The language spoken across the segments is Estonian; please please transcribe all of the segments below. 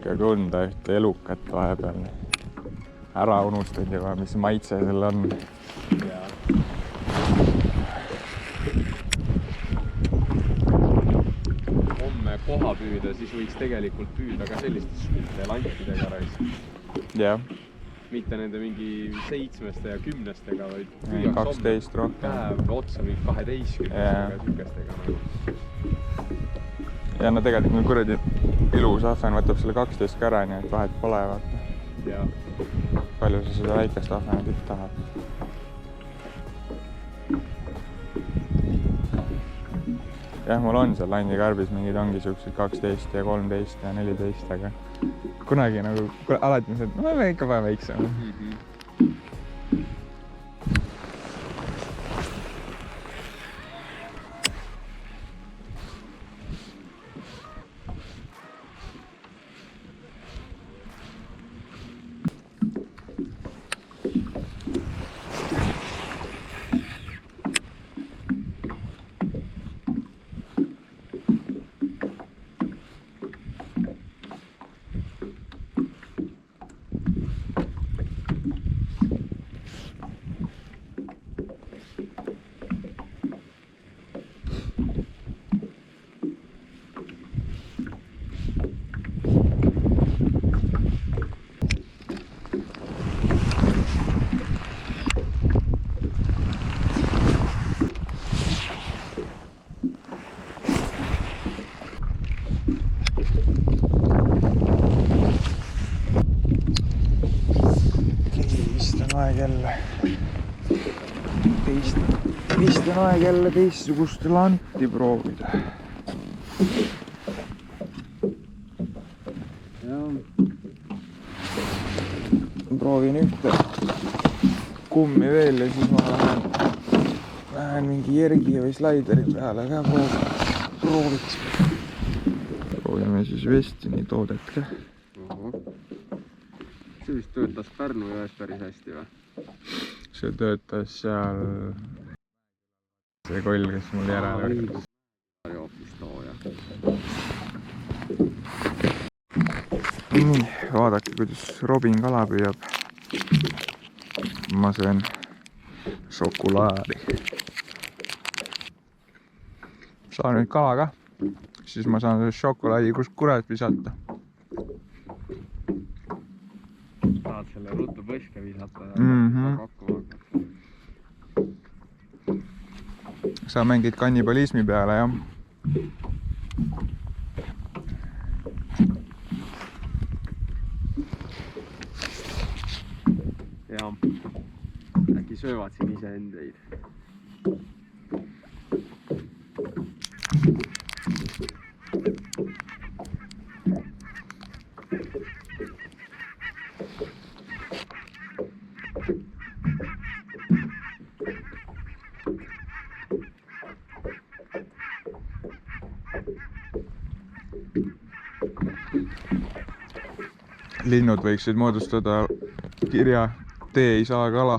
ikka tunda ühte elukat vahepeal. Ära unustad juba, mis maitse seal on. Homme koha püüda, siis võiks tegelikult püüda ka selliste suurte lantidega rais. Jah. Mitte nende mingi 7 ja 10-stega, vaid 12 rohkem. Päev otsa mingi 12-stega sükestega. Ja no tegelikult mul kuradi ilus ahven võtab selle 12 ka ära, nii et vahet pole, vaata. Ja. Palju sa seda väikest ahvenat ikka tahad? Jah, mul on seal landikarbis mingid ongi siuksed 12 ja 13 ja 14, aga kunagi nagu, alati ma ütlen, et ma ikka vaja väiksem. Vist on aeg jälle teistsugust lanti proovida. Proovin ühte kummi veel ja siis ma lähen mingi jergi või slaideri peale ka prooviks. Proovime siis Westini toodet ka. See vist töötas Pärnu jões päris hästi või? See töötas seal see koll, kes mul järele oli. Nii, vaadake, kuidas Robin kala püüab. Ma söön šokolaadi. Saan nüüd kala ka, siis ma saan šokolaadi kus kurat visata. Saad selle ruttu põske visata ja kokku hakata. Sa mängid kannibalismi peale, jah? Ja, äkki söövad siin ise endeid. Linnud võiksid moodustada kirja Tee ei saa kala.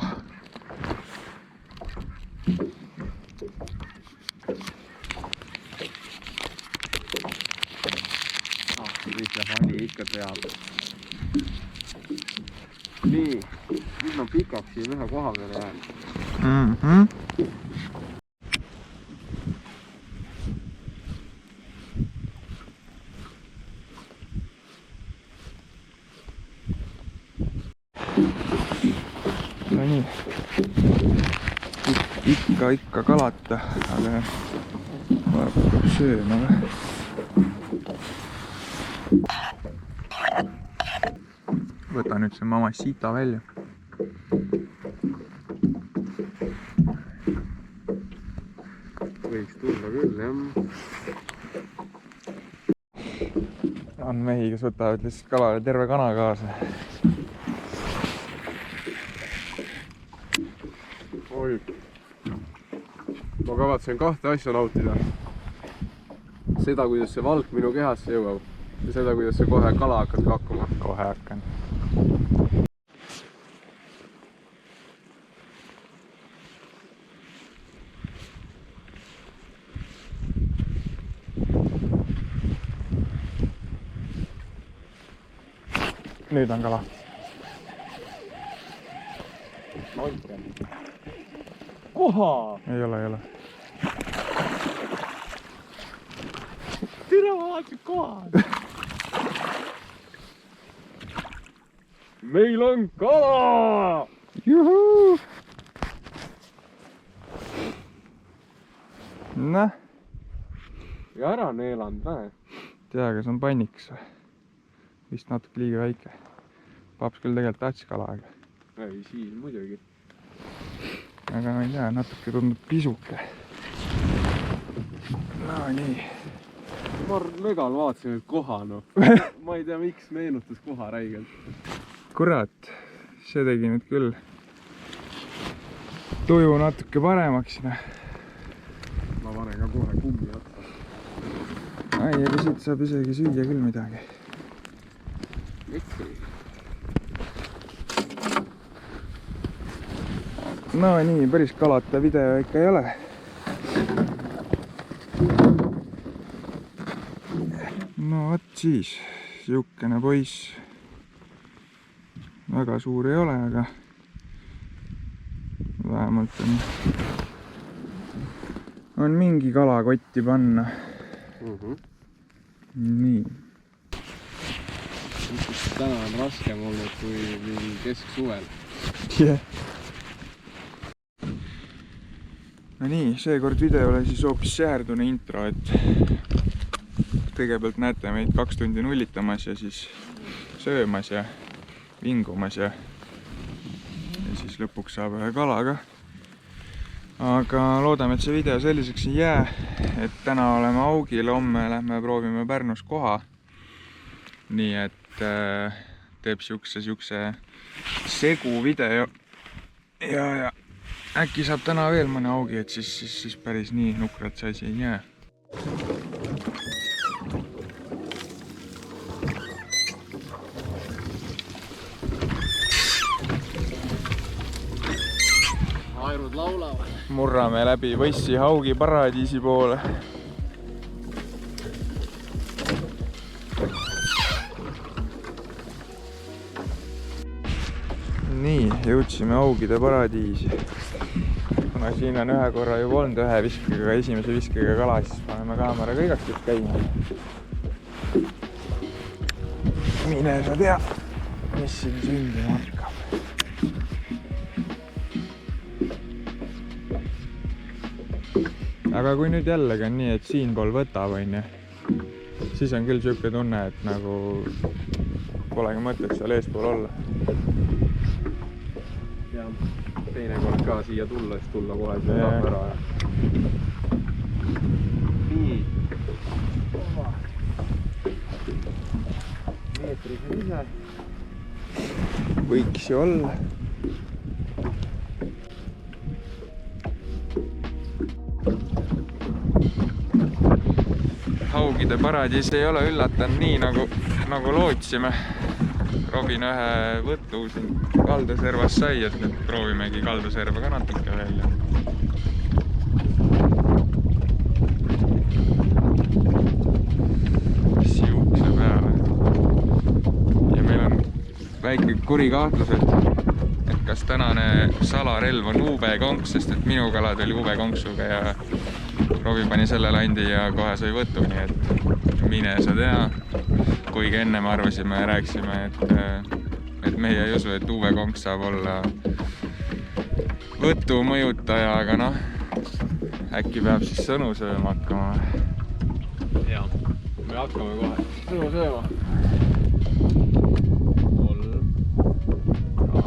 Kõik see hani ikka teab. Nii, nüüd ma pikaks siin ühe koha peale jään. No nii, ikka kalata, aga peab sööma või? Võta nüüd see mamacita välja. Võiks tulla küll, jah. On mehi, kes võtavad lihtsalt kalale terve kana kaasa. Oi. Ma kavatsen kahte asja nautida. Seda, kuidas see valk minu kehasse jõuab ja seda, kuidas see kohe kala hakkad kakkuma. Kohe hakkan. nüüd on kala. Koha! Ei ole. Tere, ma vaatasin koha! Meil on kala! Juhuu! Näh. Ja ära neelanud, näe. Tea, kas on panniks või? Vist natuke liiga väike. Paps küll tegelikult tahtis kala, aga... Ei, siis muidugi. Aga ma ei tea, natuke tundub pisuke. No nii. Ma megal vaatasin, et koha, noh. Ma ei tea, miks meenutas koha räigelt. Kurat, see tegi nüüd küll tuju natuke paremaks. Ma panen ka kohe kummi otsa. Ai, ega siit saab isegi süüa küll midagi. Ekri. No nii, päris kalata video ikka ei ole. No vot siis, siukene poiss. Väga suur ei ole, aga vähemalt on mingi kala kotti panna. Nii. Täna on raskem olnud kui mingi kesksuvel. Yeah. No nii, seekord videole siis hoopis säärdune intro, et kõigepealt näete meid 2 tundi nullitamas ja siis söömas ja vingumas ja siis lõpuks saab ühe kala ka. Aga loodame, et see video selliseks ei jää, et täna oleme augil, homme lähme proovime Pärnus koha. Nii et teeb siukse segu video ja äkki saab täna veel mõne augi, et siis päris nii nukralt see asi ei jää. Airud laulavad. Murrame läbi Võssi Haugi paradiisi poole. Nii, jõudsime Haugide paradiisi. Kuna siin on ühe korra juba olnud ühe viskega, esimese viskega kala, siis paneme kaameraga igaks juht käima. Mine sa tea, mis siin sündima hakkab. Aga kui nüüd jällegi on nii, et siinpool võtab, siis on küll siuke tunne, et nagu polegi mõtet seal eespool olla. Ja teine kord ka siia tulla, siis tulla kohe siia taha ära. Nii. Meetris ise. Võiks ju olla. Haugide paradiis ei ole üllatanud nii, nagu lootsime. Robin ühe võtu siin kaldaservas sai, et proovimegi kaldaserva ka natuke välja. Siukse peale. Ja meil on väike kuri kahtlus, et kas tänane salarelv on UV-konks, sest et minu kalad oli UV-konksuga ja Robin pani selle landi ja kohe sai võtu, nii et mine sa tea. Kuigi enne me arvasime ja rääkisime, et meie ei usu, et UV-konks saab olla võtu mõjutaja, aga noh, äkki peab siis sõnu sööma hakkama. Ja, me hakkame kohe sõnu sööma. 3, 2,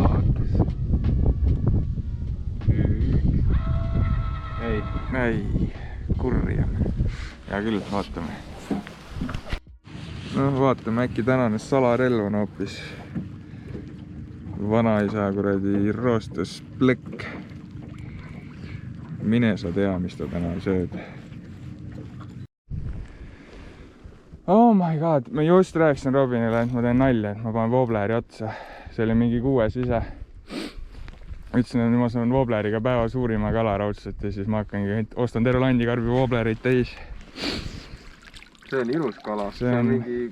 1. Ei, kurjam. Hea küll, vaatame. No vaatame, äkki tänane salarelv on hoopis vanaisa kuradi roostes plekk. Mine sa tea, mis ta täna sööb. Oh my god, ma just rääkisin Robinile, et ma teen nalja, et ma panen wobbleri otsa. See oli mingi 6 ise. Ütlesin, et ma saan wobbleriga päeva suurima kala raudselt ja siis ma hakkangi, ostan terve landikarbi wobblereid täis. See on ilus kala. See on mingi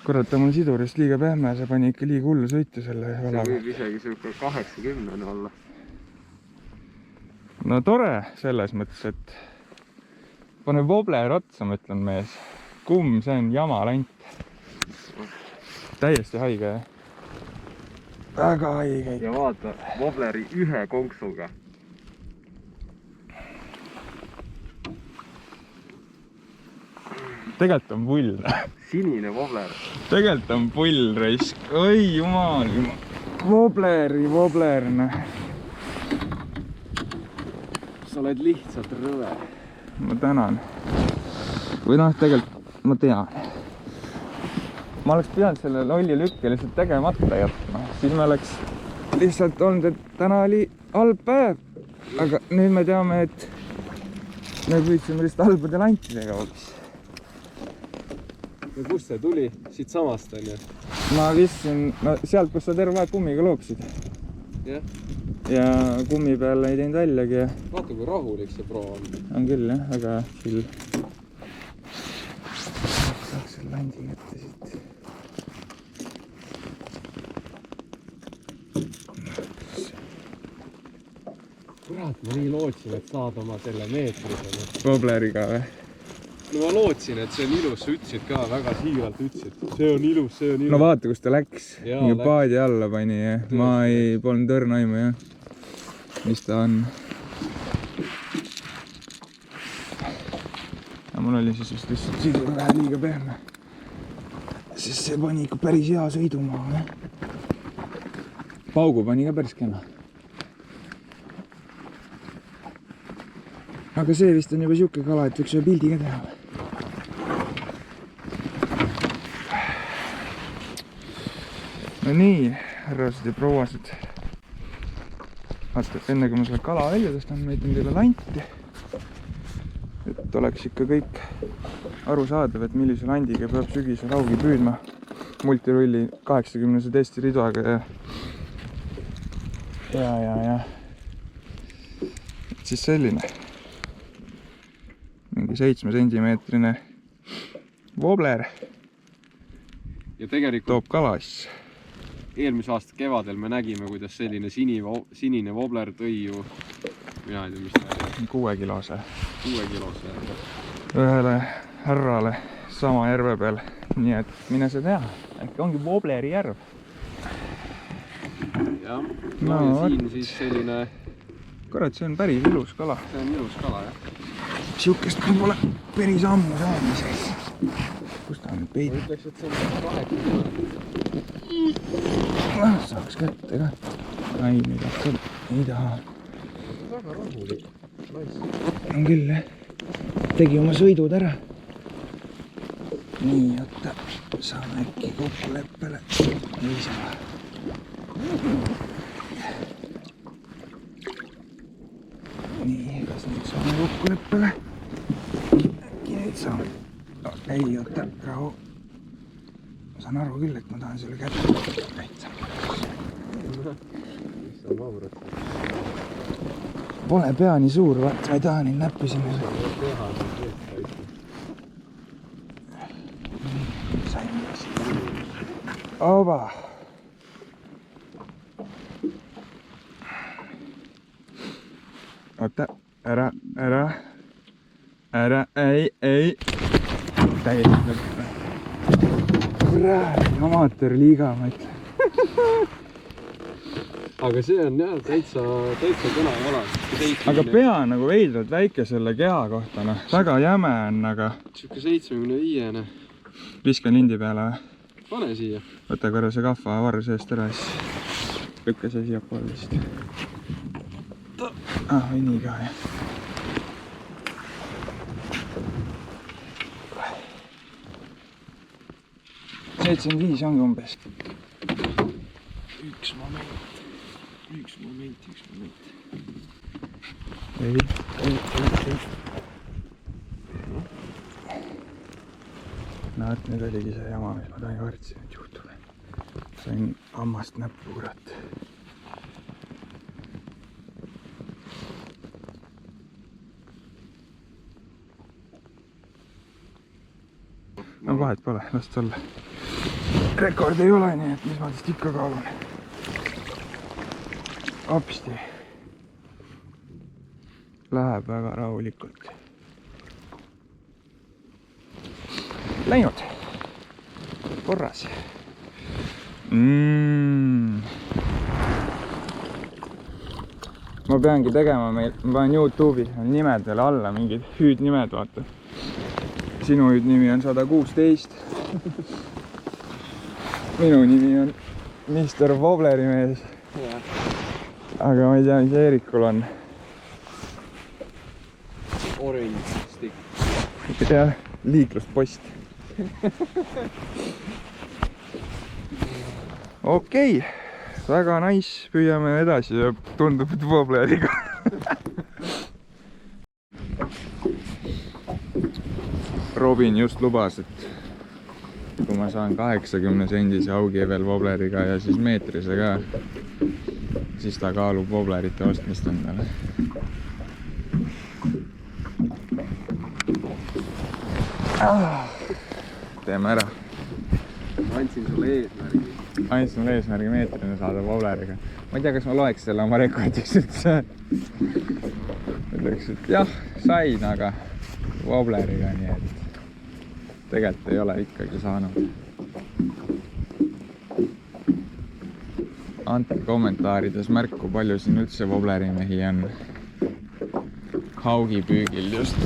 kurat, ta mul sidurist liiga pehme, see pani ikka liiga hullu sõitu selle see valaga. võib isegi siuke 80 olla. No tore selles mõttes, et pane wobbler otsa, ma ütlen mees. Kumm, see on jama lant. Täiesti haige. Väga haige. Ja vaata, wobbleri ühe konksuga. Tegelikult on pull. Sinine wobbler. Tegelikult on pull raisk. Oi jumal. Wobbler. Sa oled lihtsalt rõve. Ma tänan. Või noh, tegelikult ma tean. Ma oleks pidanud selle lolli lükke lihtsalt tegemata jätma. Siis me oleks lihtsalt olnud, et täna oli halb päev. Aga nüüd me teame, et me püüdsime lihtsalt halbade lantidega hoopis. Ja kust see tuli? Siit samast on ju? Ma vissisin sealt, kus sa terve aeg kummiga looksid. Jah. Ja kummi peal ei teinud väljagi. Vaata kui rahulik see proov on. On küll jah, väga chill. Saaks selle landi kätte siit. Kurat, ma nii lootsin, et saad oma selle meetri. Wobbleriga või? No ma lootsin, et see on ilus, sa ütlesid ka, väga siiralt ütlesid. See on ilus. No vaata, kus ta läks. Jaa, Mingi paadi alla pani ja ma ei polnud õrna aimu jah. Mis ta on? Ja mul oli siis lihtsalt sidur vähe liiga pehme. Sest see pani ikka päris hea sõidumaa. Paugu pani ka päris kena. Aga see vist on juba siuke kala, et võiks ühe pildi ka teha. No nii, härrased ja prouased. Vaata, enne kui ma selle kala välja tõstan, ma eitan teile lanti. Et oleks ikka kõik arusaadav, et millise landiga peab sügisel augi püüdma. Multirulli 80-se testi riduaga ja. Et siis selline. Mingi 7 sentimeetrine wobbler. Ja tegelikult toob kalas. Eelmise aasta kevadel me nägime, kuidas selline sinine wobbler tõi ju, mina ei tea, mis ta oli. 6 kilose. 6 kilose. Ühele härrale sama järve peal. Nii et mine sa tea, äkki ongi wobbleri järv. Jah, no ja siin siis selline... Kurat, see on päris ilus kala. See on ilus kala, jah. Siukest ma pole päris ammu saamiseks. Kus ta on peid? Ma ütleks, et see on 80. Saaks kätte ka. Ai, ei taha. Väga rahulik. On küll, jah. Tegi oma sõidud ära. Nii, oota. Saame äkki kokkuleppele. Ei saa. Nii, kas nüüd saame kokkuleppele? Äkki nüüd saame. Ei, oota, rahu. Ma saan aru küll, et ma tahan selle kätte. Näitsa. Mis on vabrat? Pole pea nii suur, vaat ma ei taha neid näppi sinna. Oba! Oota, ära, ei. Täiesti lõpp. Kurat, amatöörliiga, ma ütlen. Aga see on jah, täitsa kõna kala. Aga pea nagu veidralt väike selle keha kohta, noh. Väga jäme on, aga... Siuke 75-ne. Viskan lindi peale või? Pane siia. Võta korra see kahva varr seest ära, siis lükka see siia poole lihtsalt. Või nii ka, jah. $75 ongi umbes. Üks moment. Ei. No, et nüüd oligi see jama, mis ma tahan kartsin, et juhtub. Sain hammast näppu, kurat. No vahet pole, las ta olla. rekord ei ole, nii et mis ma tast ikka kaalun. Hopsti. Läheb väga rahulikult. Läinud. Korras. Ma peangi tegema meil, ma panen YouTube'i nimedele alla mingid hüüdnimed, vaata. Sinu hüüdnimi on 116. Minu nimi on Mr. Wobbleri mees. Aga ma ei tea, mis Eerikul on. Orange stick. Jah, liikluspost. Okei, väga nice, püüame edasi ja tundub, et Wobbleriga. Robin just lubas, et kui ma saan 80 sendise augi veel Wobbleriga ja siis meetrise ka, siis ta kaalub Wobblerite ostmist endale. Teeme ära. Andsin sulle eesmärgi. Andsin mulle eesmärgi meetrina saada Wobbleriga. Ma ei tea, kas ma loeks selle oma rekordiks üldse. Ütleks, et jah, sain, aga Wobbleriga, nii et tegelikult ei ole ikkagi saanud. Andke kommentaarides märku, palju siin üldse Wobbleri-mehi on haugipüügil just.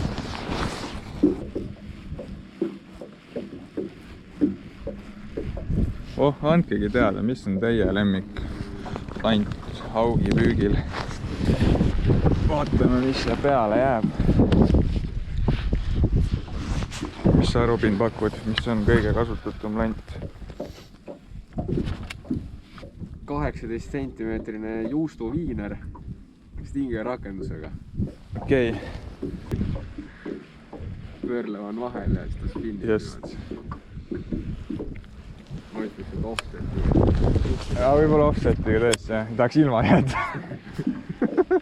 Oh, andkegi teada, mis on teie lemmik lant haugipüügil. Vaatame, mis siia peale jääb. Mis sa, Robin, pakud? Mis on kõige kasutatum lant? 18 sentimeetrine juustuviiner Stingi rakendusega. Okei. Pöörlev on vahel ja siis ta spinnib. Just. Ma ütleks, et offsetiga. Ja võib-olla offsetiga tõesti, jah. Tahaks ilma jääda.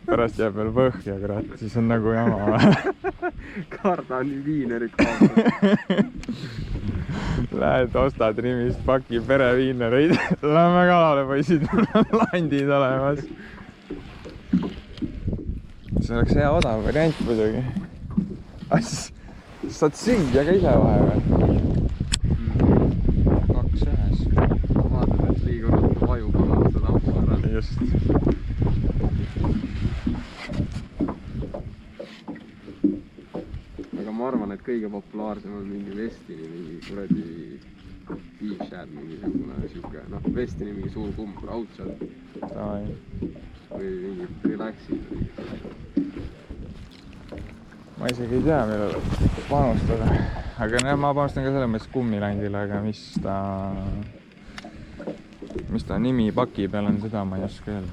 Pärast jääb veel põhja, kurat. Siis on nagu jama. Kardan viinerit kaasa. Lähed, ostad Rimist paki pereviinereid. Lähme kalale, poisid. Landid olemas. See oleks hea odav variant muidugi. Saad süüa ka ise vahepeal. Vaatad, et liiga ruttu vaju pannud seda ammu ära. Just. Aga ma arvan, et kõige populaarsem on mingi Westini, mingi kuradi Beachhead, mingisugune siuke, noh, Westini mingi suur kumm, raudselt. Või mingi Relaxid. Ma isegi ei tea, millele panustada. Aga jah, ma panustan ka selle mõttes kummilandile, aga mis ta nimi paki peal on, seda ma ei oska öelda.